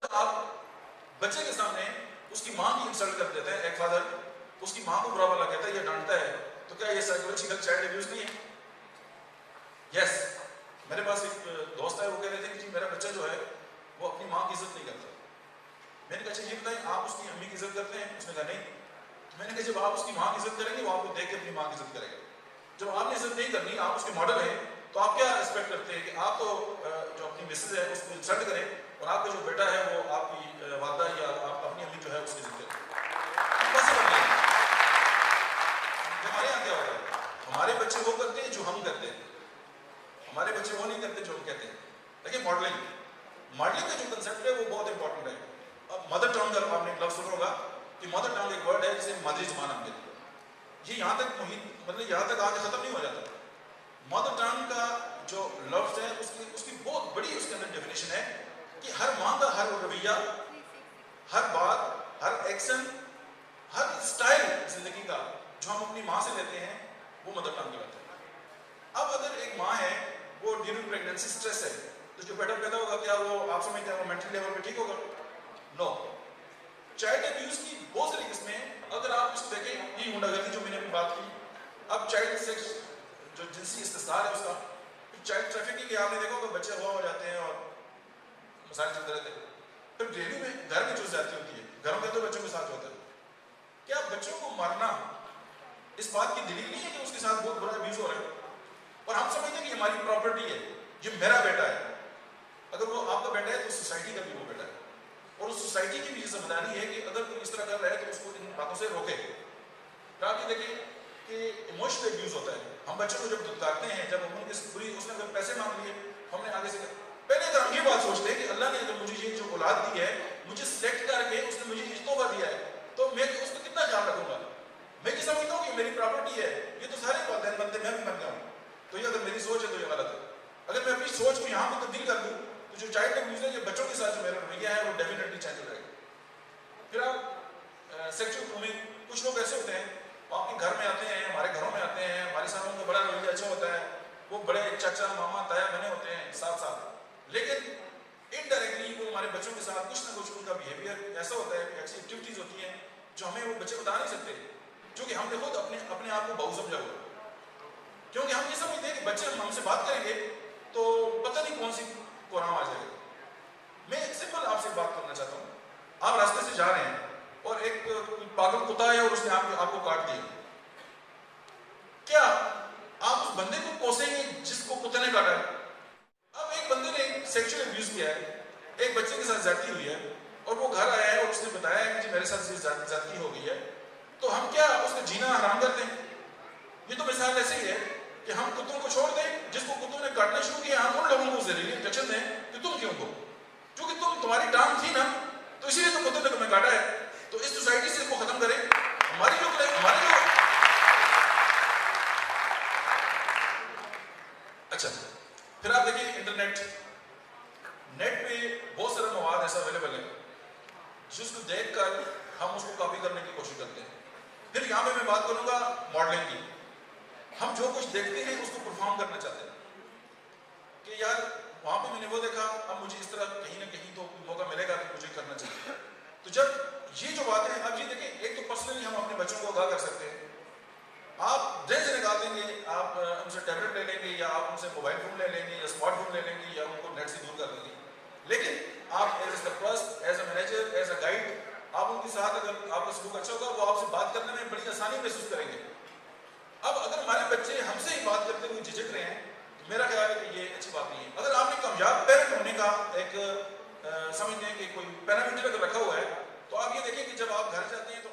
آپ بچے کے سامنے اس کی ماں کی انسلٹ کر دیتے ہیں. ایک فادر اس کی ماں کو برا بھلا کہتا ہے یا ڈانٹتا ہے, تو کیا یہ سائیکولوجیکل چائلڈ ابیوز نہیں ہے؟ یس. میرے پاس ایک دوست ہے, وہ کہہ رہے تھے کہ جی میرا بچہ جو ہے وہ اپنی ماں کی عزت نہیں کرتا. میں نے کہا اچھا یہ بتائیں آپ اس کی امی کی عزت کرتے ہیں؟ اس نے کہا نہیں. میں نے کہا جب آپ اس کی ماں کی عزت کریں گے وہ آپ کو دیکھ کے اپنی ماں کی عزت کرے گا. جب آپ نے عزت نہیں کرنی, آپ اس کے ماڈل ہیں, تو آپ کیا ایکسپیکٹ کرتے ہیں کہ آپ تو جو اپنی مسز ہے اس کو انسلٹ کریں اور آپ کا جو بیٹا ہے وہ آپ کی والدہ یا آپ اپنی امی جو ہے اس کی عزت کریں؟ پاسبل نہیں ہے. ہمارے یہاں کیا ہوتا ہے, ہمارے بچے وہ کرتے ہیں جو ہم کرتے ہیں, ہمارے بچے وہ نہیں کرتے جو ہم کہتے ہیں. دیکھیں ماڈلنگ کا جو کنسیپٹ ہے وہ بہت امپورٹنٹ ہے. اب مدر ٹنگ کا آپ نے لفظ سنا ہوگا کہ مدر ٹنگ ایک ورڈ ہے جسے مادری زبان ہم کہتے ہیں. یہ یہاں تک مطلب یہاں تک آ کے ختم نہیں ہو جاتا. مدر ٹنگ کا جو لفظ ہے اس کی بہت بڑی اس کے اندر ڈیفینیشن ہے کہ ہر ماں کا ہر رویہ, ہر بات, ہر ایکشن, ہر اسٹائل زندگی کا جو ہم اپنی ماں سے لیتے ہیں وہ مدر ٹنگ کہلاتا ہے. اب اگر ایک ماں ہے وہ ڈیورنگ پریگننسی اسٹریس ہے, تو جو بیٹا پیدا ہوگا کیا وہ آپ سمجھتے ہیں وہ مینٹل لیول پہ ٹھیک ہوگا؟ نو. چائلڈ ابیوز کی بہت ساری قسمیں ہیں. اگر آپ اس کو دیکھیں, یہ غنڈہ گردی جو میں نے ابھی بات کی, اب چائلڈ سیکس جو جنسی استحصال ہے اس کا, چائلڈ ٹریفکنگ کے آپ نے دیکھا ہوگا بچے ہوا ہو جاتے ہیں اور مسائل چلتے رہتے ہیں. پھر ڈیلی میں گھر میں جو زیادتی ہوتی ہے, گھروں میں تو بچوں کے ساتھ ہوتا ہے. کیا بچوں کو مارنا اس بات کی دلیل نہیں ہے کہ اس کے ساتھ بہت بڑا ابیوز ہو رہا ہے, اور ہم سمجھتے ہیں کہ ہماری پراپرٹی ہے, یہ میرا بیٹا ہے. اگر وہ آپ کا بیٹا ہے تو سوسائٹی کا بھی وہ بیٹا ہے, اور اس سوسائٹی کی بھی یہ ذمہ داری ہے کہ اگر کوئی اس طرح کر رہا ہے تو اس کو ان باتوں سے روکے. پھر آپ یہ دیکھیں کہ ایموشنل ابیوز ہوتا ہے. ہم بچوں کو جب دھتکارتے ہیں, جب ہم اس نے اگر پیسے مانگ لیے, ہم نے آگے سے پہلے اگر ہم یہ بات سوچتے ہیں کہ اللہ نے اگر مجھے یہ جو اولاد دی ہے, مجھے سلیکٹ کر کے اس نے مجھے یہ تحفہ دیا ہے, تو میں اس کو کتنا خیال رکھوں گا. میں یہ سمجھتا ہوں کہ میری پراپرٹی ہے, یہ تو سارے والدین بنتے, میں بھی بن گیا ہوں. تو یہ اگر میری سوچ ہے تو یہ غلط ہے. اگر میں اپنی سوچ کو یہاں پہ تبدیل کر دوں تو جو چائلڈ ابیوز ہے, جو بچوں کے ساتھ جو میرا رویہ ہے وہ ڈیفینیٹلی چینج ہو جائے گا. پھر آپ سیکچوئل گرومنگ, کچھ لوگ ایسے ہوتے ہیں وہ آپ کے گھر میں آتے ہیں, ہمارے گھروں میں آتے ہیں, ہمارے ساتھ ان کا بڑا رویہ اچھا ہوتا ہے, وہ بڑے چچا ماما تایا بنے ہوتے ہیں ساتھ ساتھ, لیکن انڈائریکٹلی وہ ہمارے بچوں کے ساتھ کچھ نہ کچھ ان کا بیہیویئر ایسا ہوتا ہے, ایسی ایکٹیویٹیز ہوتی ہیں جو ہمیں وہ بچے بتا نہیں سکتے, کیونکہ ہم نے خود اپنے آپ کو بہو سمجھا ہوا. کیونکہ ہم یہ سمجھتے ہیں کہ بچے ہم سے بات کریں گے تو پتہ نہیں کون سی قرآن آ جائے گا. میں ایک سمپل آپ سے بات کرنا چاہتا ہوں. آپ راستے سے جا رہے ہیں اور ایک پاگل کتا ہے اور اس نے آپ کو کاٹ دیا. کیا آپ اس بندے کو کوسیں گے جس کو کتے نے کاٹا ہے؟ اب ایک بندے نے سیکشل ابیوز کیا ہے, ایک بچے کے ساتھ زیادتی ہوئی ہے, اور وہ گھر آیا ہے اور اس نے بتایا ہے کہ جی میرے ساتھ زیادتی ہو گئی ہے, تو ہم کیا اس کا جینا حرام کرتے ہیں؟ یہ تو مثال ایسے ہی ہے کہ ہم کتوں کو چھوڑ دیں, جس کو کتوں نے کاٹنا شروع کیا, ہم ان لوگوں کو زہریلی انجیکشن دیں کہ تم کیوں کو, کیونکہ تمہاری ٹانگ تھی نا, تو اسی لیے تو کتوں نے تمہیں کاٹا ہے. تو اس سوسائٹی سے اس کو ختم کریں. ہماری جو اچھا, پھر آپ دیکھیں انٹرنیٹ, نیٹ پہ بہت سارا مواد ایسا اویلیبل ہے جس کو دیکھ کر ہم اس کو کاپی کرنے کی کوشش کرتے ہیں. پھر یہاں پہ میں بات کروں گا ماڈلنگ کی. ہم جو کچھ دیکھتے ہیں اس کو پرفارم کرنا چاہتے ہیں کہ یار وہاں پہ میں نے وہ دیکھا, اب مجھے اس طرح کہیں نہ کہیں تو موقع ملے گا کہ مجھے کرنا چاہیے. تو جب یہ جو باتیں ہیں, اب یہ دیکھیں, ایک تو پرسنلی ہم اپنے بچوں کو آگاہ کر سکتے ہیں. آپ دن سے نکال دیں گے, آپ ان سے ٹیبلٹ لے لیں گے, یا آپ ان سے موبائل فون لے لیں گے, یا اسمارٹ فون لے لیں گے, یا ان کو نیٹ سے دور کر دیں گے. لیکن آپ ایز اے سرپرسٹ, as a manager, as a guide, آپ ان کے ساتھ اگر آپ کا سلوک اچھا ہوگا, وہ آپ سے بات کرنے میں بڑی آسانی محسوس کریں گے. اب اگر ہمارے بچے ہم سے ہی بات کرتے ہوئے جھجک رہے ہیں, تو میرا خیال ہے کہ یہ اچھی بات نہیں ہے. اگر آپ نے کامیاب پیرنٹ ہونے کا ایک سمجھتے ہیں کہ کوئی پیرامیٹر اگر رکھا ہوا ہے, تو آپ یہ دیکھیں کہ جب آپ گھر جاتے ہیں تو